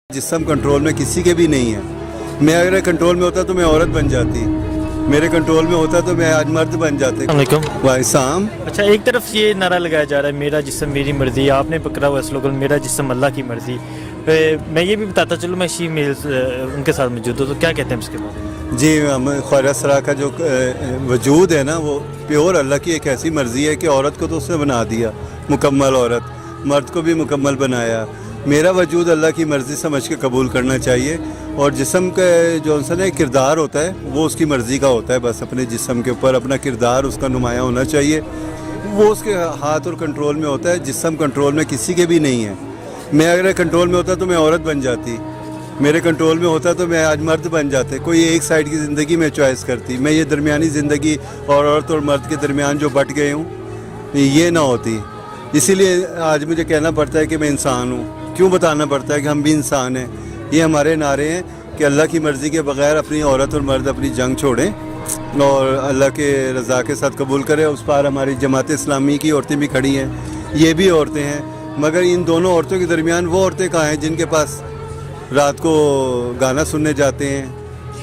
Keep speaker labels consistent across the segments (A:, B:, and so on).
A: जिस्म कंट्रोल में किसी के भी नहीं है। मैं अगर कंट्रोल में होता तो मैं औरत बन जाती, मेरे कंट्रोल में होता तो मैं आज मर्द बन जाते। वाइसाम।
B: अच्छा, एक तरफ ये नारा लगाया जा रहा है मेरा जिस्म मेरी मर्जी, आपने पकड़ा हुआ स्लोगन मेरा जिस्म अल्लाह की मर्जी। मैं ये भी बताता चलूँ, मैं शी मेल उनके साथ मौजूद हूँ, तो क्या कहते हैं इसके बारे में?
A: जी, ख्वाजा सरा का जो वजूद है ना, वो प्योर अल्लाह की एक ऐसी मर्ज़ी है कि औरत को तो उसने बना दिया मुकम्मल औरत, मर्द को भी मुकम्मल बनाया। मेरा वजूद अल्लाह की मर्ज़ी समझ के कबूल करना चाहिए। और जिस्म का जो सा किरदार होता है वो उसकी मर्ज़ी का होता है, बस अपने जिस्म के ऊपर अपना किरदार उसका नुमायाँ होना चाहिए, वो उसके हाथ और कंट्रोल में होता है। जिस्म कंट्रोल में किसी के भी नहीं है। मैं अगर कंट्रोल में होता तो मैं औरत बन जाती, मेरे कंट्रोल में होता तो मैं आज मर्द बन जाते। कोई एक साइड की ज़िंदगी में चॉइस करती, मैं ये दरमियानी ज़िंदगी और औरत और मर्द के दरमियान जो बट गए हूँ ये ना होती। इसीलिए आज मुझे कहना पड़ता है कि मैं इंसान हूँ। क्यों बताना पड़ता है कि हम भी इंसान हैं? ये हमारे नारे हैं कि अल्लाह की मर्ज़ी के बग़ैर अपनी औरत और मर्द अपनी जंग छोड़ें और अल्लाह के रज़ा के साथ कबूल करें। उस पार हमारी जमात इस्लामी की औरतें भी खड़ी हैं, ये भी औरतें हैं, मगर इन दोनों औरतों के दरमियान वो औरतें कहाँ हैं जिनके पास रात को गाना सुनने जाते हैं,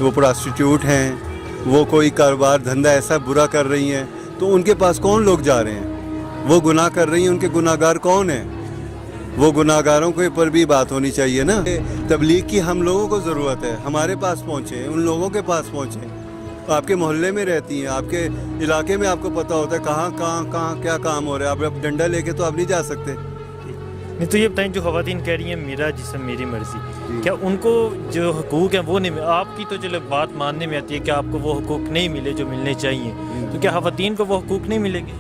A: वो प्रोस्टिट्यूट हैं, वो कोई कारोबार धंधा ऐसा बुरा कर रही हैं, तो उनके पास कौन लोग जा रहे हैं? वो गुनाह कर रही हैं, उनके गुनाहगार कौन हैं? वो गुनाहगारों के ऊपर भी बात होनी चाहिए ना। तबलीग की हम लोगों को ज़रूरत है, हमारे पास पहुँचे, उन लोगों के पास पहुँचे। आपके मोहल्ले में रहती हैं, आपके इलाके में आपको पता होता है कहाँ क्या काम हो रहा है। अब डंडा लेके तो आप नहीं जा सकते।
B: नहीं तो ये बताएं, जो ख़वातीन कह रही हैं मेरा जिस्म मेरी मर्ज़ी, क्या उनको जो हकूक़ हैं वो नहीं, आपकी तो चलो बात मानने में आती है कि आपको वो हकूक़ नहीं मिले जो मिलने चाहिए, तो क्या ख़वातीन को वो हकूक़ नहीं मिलेंगे?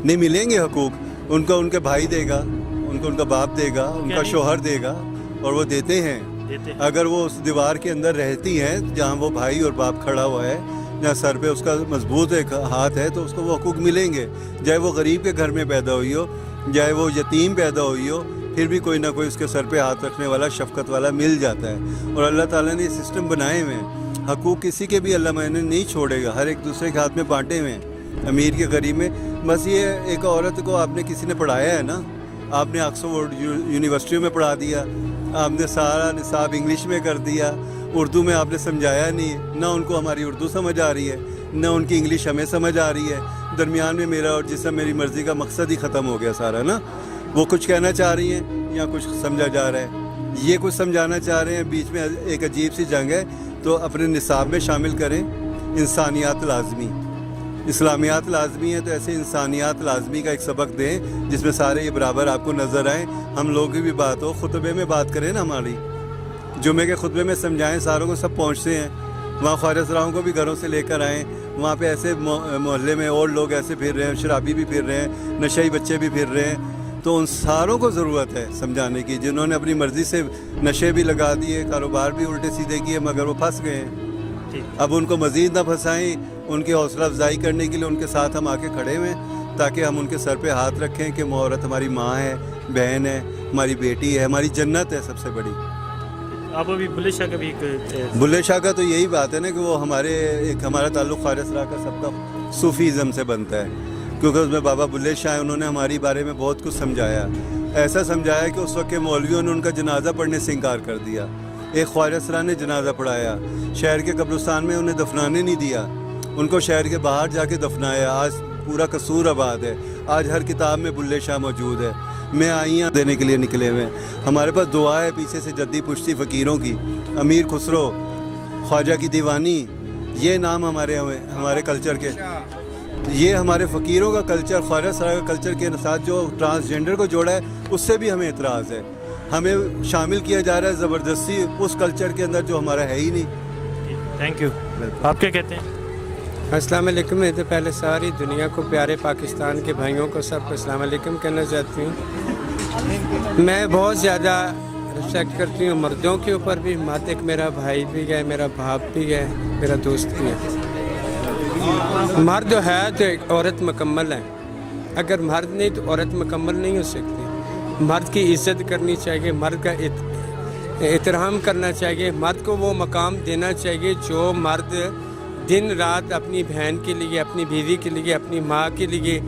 A: नहीं मिलेंगे हकूक़, उनको उनके भाई देगा, उनको उनका बाप देगा, उनका शोहर देगा, और वो देते हैं। अगर वो उस दीवार के अंदर रहती हैं जहाँ वो भाई और बाप खड़ा हुआ है, जहाँ सर पे उसका मजबूत एक हाथ है, तो उसको वो हकूक़ मिलेंगे। चाहे वो गरीब के घर में पैदा हुई हो, चाहे वो यतीम पैदा हुई हो, फिर भी कोई ना कोई उसके सर पे हाथ रखने वाला, शफकत वाला मिल जाता है। और अल्लाह ताला ने सिस्टम बनाए हुए हैं, हकूक़ किसी के भी अल्लाह मैंने नहीं छोड़ेगा, हर एक दूसरे के हाथ में बांटे हुए हैं, अमीर के गरीब में। बस ये एक औरत को आपने किसी ने पढ़ाया है ना, आपने ऑक्सफोर्ड यूनिवर्सिटी में पढ़ा दिया, आपने सारा निसाब इंग्लिश में कर दिया, उर्दू में आपने समझाया नहीं, ना उनको हमारी उर्दू समझ आ रही है, ना उनकी इंग्लिश हमें समझ आ रही है। दरमियान में मेरा और जिस्म मेरी मर्ज़ी का मकसद ही ख़त्म हो गया सारा ना। वो कुछ कहना चाह रही हैं या कुछ समझा जा रहा है, ये कुछ समझाना चाह रहे हैं, बीच में एक अजीब सी जंग है। तो अपने निसाब में शामिल करें इंसानियत लाजमी, इस्लामियात लाजमी है, तो ऐसे इंसानियत लाजमी का एक सबक दें जिसमें सारे ये बराबर आपको नज़र आएँ। हम लोगों की भी बात हो, खुतबे में बात करें ना, हमारी जुमे के खुतबे में समझाएं, सारों को सब पहुँचते हैं। वहाँ ख्वाजा सराओं को भी घरों से लेकर आएँ, वहाँ पे ऐसे मोहल्ले में और लोग ऐसे फिर रहे हैं, शराबी भी फिर रहे हैं, नशेई बच्चे भी फिर रहे हैं, तो उन सारों को ज़रूरत है समझाने की, जिन्होंने अपनी मर्ज़ी से नशे भी लगा दिए, कारोबार भी उल्टे सीधे किए, मगर वो फंस गए हैं। अब उनको मज़ीद ना फंसाएं, उनकी हौसला अफजाई करने के लिए उनके साथ हम आके खड़े हुए हैं, ताकि हम उनके सर पे हाथ रखें कि वो औरत हमारी माँ है, बहन है, हमारी बेटी है, हमारी जन्नत है सबसे बड़ी।
B: आप अभी बुल्ले शाह का भी
A: बुल्ले शाह का तो यही बात है ना कि वो हमारा ताल्लुक़ ख्वाजा सरा का सबका सूफ़ीज़म से बनता है, क्योंकि उसमें बाबा बुल्ले शाह उन्होंने हमारी बारे में बहुत कुछ समझाया। ऐसा समझाया कि उस वक्त के मौलवियों ने उनका जनाजा पढ़ने से इनकार कर दिया। एक ख्वाजा सरा ने जनाजा पढ़ाया, शहर के कब्रिस्तान में उन्हें दफनाने नहीं दिया, उनको शहर के बाहर जाके दफनाया। आज पूरा कसूर आबाद है, आज हर किताब में बुल्ले शाह मौजूद है। मैं आइयाँ देने के लिए निकले हुए हैं, हमारे पास दुआ है पीछे से जद्दी पुश्ती फ़कीरों की, अमीर खुसरो, ख्वाजा की दीवानी, ये नाम हमारे कल्चर के, ये हमारे फ़कीरों का कल्चर, ख्वाजा सरा का कल्चर के साथ जो ट्रांसजेंडर को जोड़ा है उससे भी हमें एतराज़ है। हमें शामिल किया जा रहा है ज़बरदस्ती उस कल्चर के अंदर जो हमारा है ही नहीं।
B: Thank you. आप क्या कहते हैं?
C: अस्सलाम वालेकुम। मैं तो पहले सारी दुनिया को, प्यारे पाकिस्तान के भाइयों को सबको अस्सलाम वालेकुम कहना चाहती हूँ। मैं बहुत ज़्यादा रिस्पेक्ट करती हूँ मर्दों के ऊपर भी। मर्द एक मेरा भाई भी है, मेरा बाप भी है, मेरा दोस्त भी है। मर्द है तो एक औरत मुकम्मल है, अगर मर्द नहीं तो औरत मुकम्मल नहीं हो सकती। मर्द की इज़्ज़त करनी चाहिए, मर्द का एहतराम करना चाहिए, मर्द को वो मकाम देना चाहिए जो मर्द दिन रात अपनी बहन के लिए, अपनी बीवी के लिए, अपनी माँ के लिए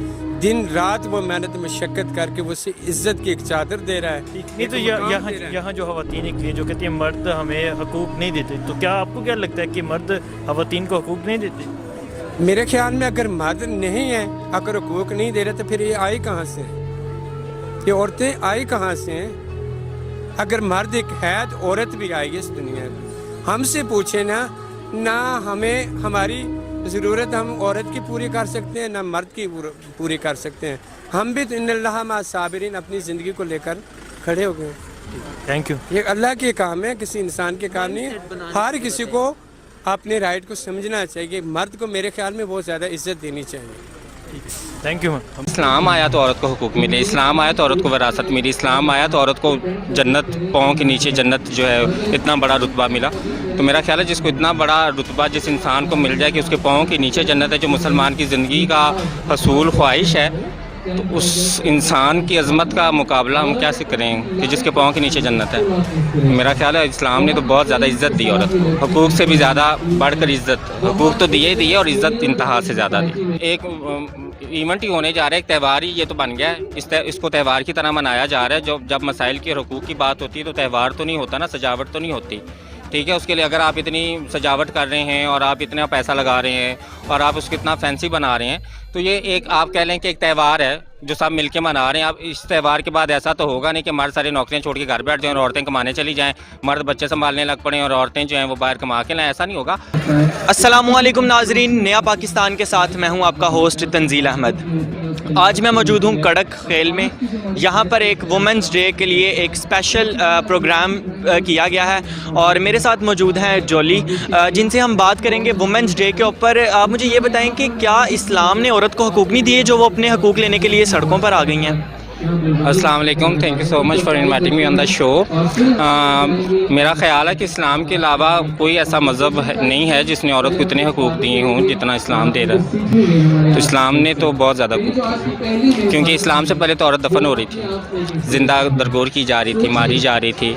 C: दिन रात वो मेहनत मशक्क़त करके वो उसे इज़्ज़त की एक चादर दे रहा है।
B: नहीं तो यहाँ जो ख़वातीन के लिए जो कहती हैं मर्द हमें हकूक़ नहीं देते, तो क्या आपको क्या लगता है कि मर्द ख़वातीन को हकूक़ नहीं देते?
C: मेरे ख्याल में अगर मर्द नहीं है, अगर हकूक़ नहीं दे रहे तो फिर ये आई कहाँ से हैं? ये औरतें आई कहाँ से हैं? अगर मर्द एक है तो औरत भी आएगी इस दुनिया में। हमसे पूछे ना हमें हमारी ज़रूरत हम औरत की पूरी कर सकते हैं, ना मर्द की पूरी कर सकते हैं। हम भी तो इन्नल्लाह मा साबिरीन अपनी ज़िंदगी को लेकर खड़े हो गए।
B: Thank you.
C: ये अल्लाह के काम है, किसी इंसान के काम नहीं है। हर किसी को अपने राइट को समझना चाहिए। मर्द को मेरे ख्याल में बहुत ज़्यादा इज्जत देनी चाहिए।
B: Thank you.
D: इस्लाम आया तो औरत को हुकूक मिले, इस्लाम आया तो औरत को विरासत मिली, इस्लाम आया तो औरत को जन्नत, पाँव के नीचे जन्नत जो है इतना बड़ा रुतबा मिला। तो मेरा ख्याल है जिसको इतना बड़ा रुतबा जिस इंसान को मिल जाए कि उसके पाँव के नीचे जन्नत है, जो मुसलमान की ज़िंदगी का हसूल ख्वाहिश है, तो उस इंसान की अज़मत का मुकाबला हम क्या से करें कि जिसके पाँव के नीचे जन्नत है। मेरा ख्याल है इस्लाम ने तो बहुत ज़्यादा इज़्ज़त दी औरत को, हकूक़ से भी ज़्यादा बढ़कर इज़्ज़त। हकूक़ तो दिए ही दिए और इज़्ज़त इंतहा से ज़्यादा दी। एक इवेंट ही होने जा रहा है, एक त्यौहार ही ये तो बन गया है। इसको त्यौहार की तरह मनाया जा रहा है। जब मसाइल की और हकूक़ की बात होती है तो त्यौहार तो नहीं होता ना, सजावट तो नहीं होती। ठीक है, उसके लिए अगर आप इतनी सजावट कर रहे हैं और आप इतना पैसा लगा रहे हैं और आप उसको इतना फैंसी बना रहे हैं, तो ये एक आप कह लें कि एक त्यौहार है जो सब मिलके मना रहे हैं। अब इस त्यौहार के बाद ऐसा तो होगा नहीं कि मर्द सारी नौकरियां छोड़ के घर बैठ जाएं और औरतें कमाने चली जाएं, मर्द बच्चे संभालने लग पड़ें और औरतें जो हैं वो बाहर कमा के लाएं। ऐसा नहीं होगा।
E: अस्सलामुअलैकुम नाजरीन, नया पाकिस्तान के साथ मैं हूं आपका होस्ट तंजील अहमद। आज मैं मौजूद हूं कड़क खेल में। यहाँ पर एक वुमेंस डे के लिए एक स्पेशल प्रोग्राम किया गया है और मेरे साथ मौजूद हैं जॉली, जिनसे हम बात करेंगे वुमेंस डे के ऊपर। आप मुझे ये बताएं कि क्या इस्लाम ने औरत को हकूक़ नहीं दिए जो वो अपने हकूक़ लेने के लिए सड़कों पर आ गई हैं?
D: अस्सलाम वालेकुम, thank you so much for inviting me on the show. मेरा ख्याल है कि इस्लाम के अलावा कोई ऐसा मज़हब नहीं है जिसने औरत को इतने हकूक़ दिए हों जितना इस्लाम दे रहा है। तो इस्लाम ने तो बहुत ज़्यादा हकूक़, क्योंकि इस्लाम से पहले तो औरत दफन हो रही थी, ज़िंदा दरगोर की जा रही थी, मारी जा रही थी,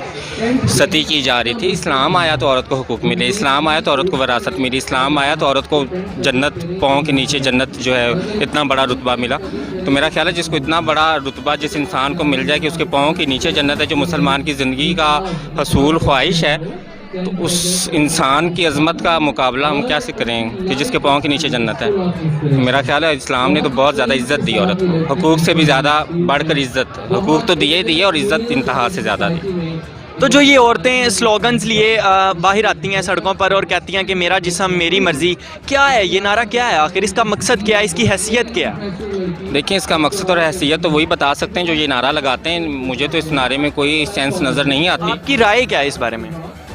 D: सती की जा रही थी। इस्लाम आया तो औरत को हकूक़ मिले, इस्लाम आया तो औरत को विरासत मिली, इस्लाम आया तो औरत को जन्नत, पाँव के नीचे जन्नत जो है इतना बड़ा रुतबा मिला। तो मेरा ख्याल है जिसको इतना बड़ा रुतबा जिस इंसान को मिल जाए कि उसके पाँव के नीचे जन्नत है, जो मुसलमान की ज़िंदगी का हसूल ख्वाहिश है, तो उस इंसान की अज़मत का मुकाबला हम क्या से करें कि जिसके पाँव के नीचे जन्नत है। मेरा ख्याल है इस्लाम ने तो बहुत ज़्यादा इज़्ज़त दी औरत को, हकूक़ से भी ज़्यादा बढ़कर इज़्ज़त। हकूक़ तो दिए ही दिए और इज़्ज़त इंतहा से ज़्यादा दी।
E: तो जो ये औरतें स्लोगन्स लिए बाहर आती हैं सड़कों पर और कहती हैं कि मेरा जिस्म मेरी मर्ज़ी, क्या है ये नारा? क्या है आखिर? इसका मकसद क्या है? इसकी हैसियत क्या है?
D: देखिए, इसका मकसद और हैसियत तो वही बता सकते हैं जो ये नारा लगाते हैं। मुझे तो इस नारे में कोई सेंस नज़र नहीं आती।
E: आपकी राय क्या है इस बारे में?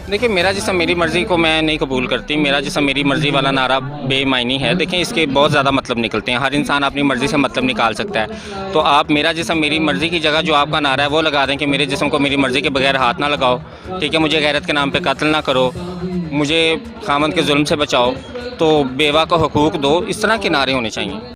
D: देखिए, मेरा जिस्म मेरी मर्ज़ी को मैं नहीं कबूल करती। मेरा जिस्म मेरी मर्ज़ी वाला नारा बेमायनी है। देखिए, इसके बहुत ज़्यादा मतलब निकलते हैं। हर इंसान अपनी मर्ज़ी से मतलब निकाल सकता है। तो आप मेरा जिस्म मेरी मर्ज़ी की जगह जो आपका नारा है वो लगा दें कि मेरे जिस्म को मेरी मर्ज़ी के बगैर हाथ ना लगाओ, ठीक है, मुझे गैरत के नाम पे कत्ल ना करो, मुझे खामद के जुल्म से बचाओ, तो बेवा को हकूक़ दो। इस तरह के नारे होने चाहिए।